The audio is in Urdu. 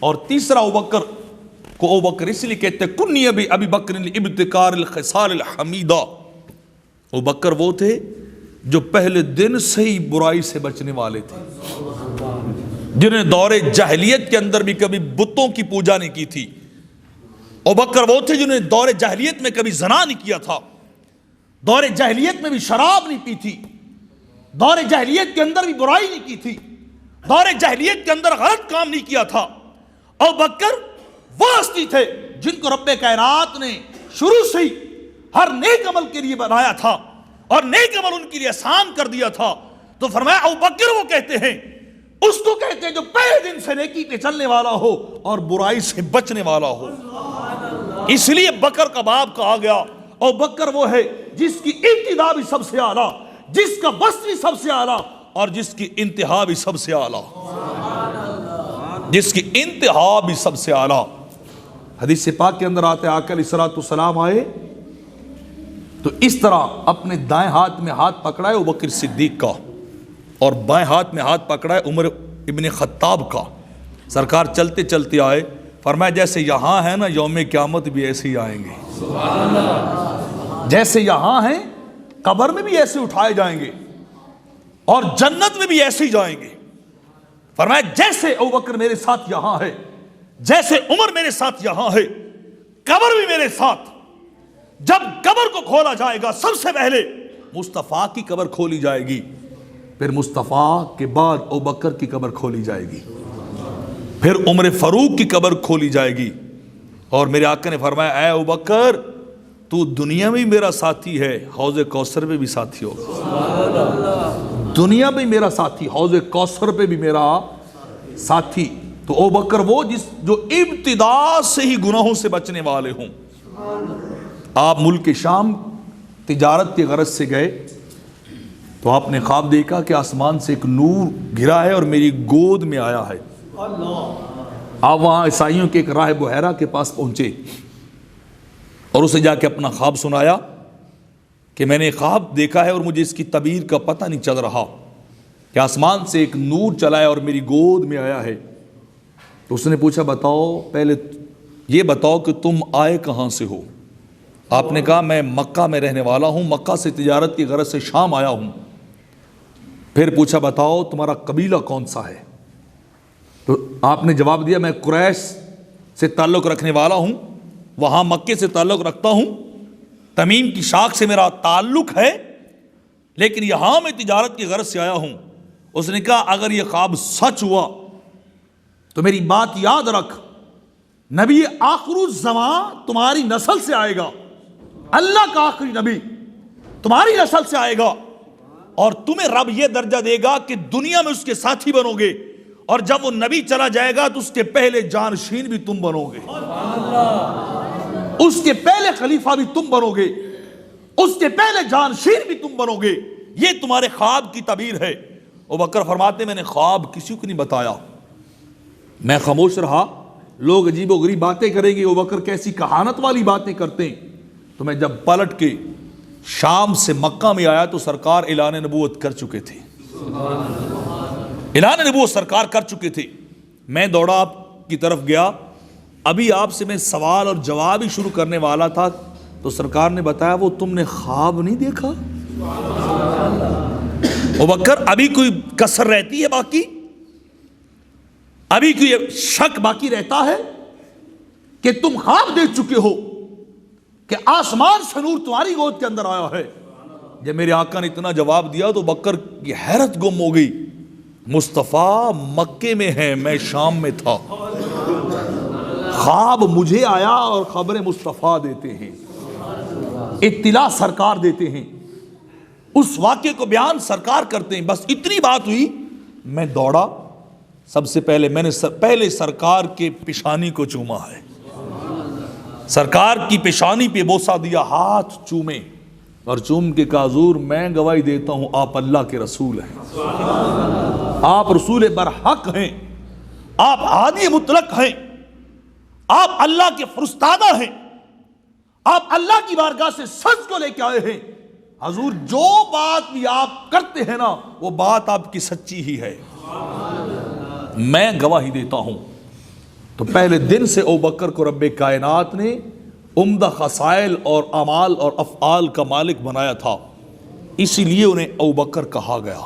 اور تیسرا ابوبکر کو ابوبکر اس لیے کہتے ہیں کنی ابی بکر ابتکار الخصال الحمیدہ، ابوبکر وہ تھے جو پہلے دن سے ہی برائی سے بچنے والے تھے، جنہوں نے دور جاہلیت کے اندر بھی کبھی بتوں کی پوجا نہیں کی تھی۔ ابوبکر وہ تھے جنہوں نے دور جاہلیت میں کبھی زنا نہیں کیا تھا، دور جاہلیت میں بھی شراب نہیں پی تھی، دور جاہلیت کے اندر بھی برائی نہیں کی تھی، دور جاہلیت کے اندر غلط کام نہیں کیا تھا۔ ابوبکر وہ ہستی تھے جن کو رب کائنات نے شروع سے ہی ہر نیک عمل کے لیے بنایا تھا اور نیک عمل ان کے لیے آسان کر دیا تھا۔ تو فرمایا ابوبکر وہ کہتے ہیں، اس کو کہتے ہیں جو پہلے دن سے نیکی پہ چلنے والا ہو اور برائی سے بچنے والا ہو۔ اس لیے بکر کا باب کہا گیا۔ ابوبکر وہ ہے جس کی ابتدا بھی سب سے اعلیٰ، جس کا وسط بھی سب سے اعلیٰ اور جس کی انتہا بھی سب سے اعلیٰ، جس کی انتہا بھی سب سے اعلیٰ۔ حدیث پاک کے اندر آتے آقا علیہ الصلوۃ والسلام آئے تو اس طرح اپنے دائیں ہاتھ میں ہاتھ پکڑا ہے ابوبکر صدیق کا اور بائیں ہاتھ میں ہاتھ پکڑا ہے عمر ابن خطاب کا۔ سرکار چلتے چلتے آئے، فرمایا جیسے یہاں ہے نا یوم قیامت بھی ایسے ہی آئیں گے، جیسے یہاں ہیں قبر میں بھی ایسے اٹھائے جائیں گے اور جنت میں بھی ایسے ہی جائیں گے۔ فرمایا جیسے ابوبکر میرے ساتھ یہاں ہے، جیسے عمر میرے ساتھ یہاں ہے، قبر بھی میرے ساتھ۔ جب قبر کو کھولا جائے گا سب سے پہلے مصطفیٰ کی قبر کھولی جائے گی، پھر مصطفیٰ کے بعد ابوبکر کی قبر کھولی جائے گی، پھر عمر فاروق کی قبر کھولی جائے گی۔ اور میرے آقا نے فرمایا اے ابوبکر تو دنیا میں بھی میرا ساتھی ہے، حوض کوثر پہ بھی ساتھی ہوگا، دنیا میں میرا ساتھی، حوض کوثر پہ بھی میرا ساتھی۔ تو ابوبکر وہ جو ابتدا سے ہی گناہوں سے بچنے والے ہوں۔ آپ ملک شام تجارت کی غرض سے گئے تو آپ نے خواب دیکھا کہ آسمان سے ایک نور گرا ہے اور میری گود میں آیا ہے۔ آپ وہاں عیسائیوں کے ایک راہ بحیرہ کے پاس پہنچے اور اسے جا کے اپنا خواب سنایا کہ میں نے خواب دیکھا ہے اور مجھے اس کی تعبیر کا پتہ نہیں چل رہا کہ آسمان سے ایک نور چلا ہے اور میری گود میں آیا ہے۔ تو اس نے پوچھا بتاؤ، پہلے یہ بتاؤ کہ تم آئے کہاں سے ہو؟ آپ نے کہا میں مکہ میں رہنے والا ہوں، مکہ سے تجارت کی غرض سے شام آیا ہوں۔ پھر پوچھا بتاؤ تمہارا قبیلہ کون سا ہے؟ تو آپ نے جواب دیا میں قریش سے تعلق رکھنے والا ہوں، وہاں مکے سے تعلق رکھتا ہوں، تمیم کی شاخ سے میرا تعلق ہے، لیکن یہاں میں تجارت کی غرض سے آیا ہوں۔ اس نے کہا اگر یہ خواب سچ ہوا تو میری بات یاد رکھ، نبی آخر الزمان تمہاری نسل سے آئے گا، اللہ کا آخری نبی تمہاری نسل سے آئے گا اور تمہیں رب یہ درجہ دے گا کہ دنیا میں اس کے ساتھی بنو گے، اور جب وہ نبی چلا جائے گا تو اس کے پہلے جانشین بھی تم بنو گے، اس کے پہلے خلیفہ بھی تم بنو گے، اس کے پہلے جانشین بھی تم بنو گے۔ یہ تمہارے خواب کی تعبیر ہے۔ ابوبکر فرماتے میں نے خواب کسی کو نہیں بتایا، میں خاموش رہا۔ لوگ عجیب و غریب باتیں کریں گے، ابوبکر کیسی کہانت والی باتیں کرتے ہیں۔ تو میں جب پلٹ کے شام سے مکہ میں آیا تو سرکار اعلان نبوت کر چکے تھے، اعلان نبوت سرکار کر چکے تھے۔ میں دوڑا آپ کی طرف گیا، ابھی آپ سے میں سوال اور جواب ہی شروع کرنے والا تھا تو سرکار نے بتایا وہ تم نے خواب نہیں دیکھا؟ ابوبکر ابھی کوئی کسر رہتی ہے باقی؟ ابھی کوئی شک باقی رہتا ہے کہ تم خواب دیکھ چکے ہو کہ آسمان سے نور تمہاری گود کے اندر آیا ہے؟ جب میرے آقا نے اتنا جواب دیا تو بکر کی حیرت گم ہو گئی۔ مصطفیٰ مکے میں ہے، میں شام میں تھا، خواب مجھے آیا اور خبر مصطفیٰ دیتے ہیں، اطلاع سرکار دیتے ہیں، اس واقعے کو بیان سرکار کرتے ہیں۔ بس اتنی بات ہوئی، میں دوڑا، سب سے پہلے میں نے پہلے سرکار کے پیشانی کو چوما ہے، سرکار کی پیشانی پہ بوسہ دیا، ہاتھ چومے اور چوم کے کہا حضور میں گواہی دیتا ہوں آپ اللہ کے رسول ہیں، آپ رسول برحق ہیں، آپ ہادی مطلق ہیں، آپ اللہ کے فرستادہ ہیں، آپ اللہ کی بارگاہ سے سچ کو لے کے آئے ہیں۔ حضور جو بات بھی آپ کرتے ہیں نا وہ بات آپ کی سچی ہی ہے، میں گواہی دیتا ہوں۔ تو پہلے دن سے ابوبکر کو رب کائنات نے عمدہ خصائل اور اعمال اور افعال کا مالک بنایا تھا، اسی لیے انہیں ابوبکر کہا گیا۔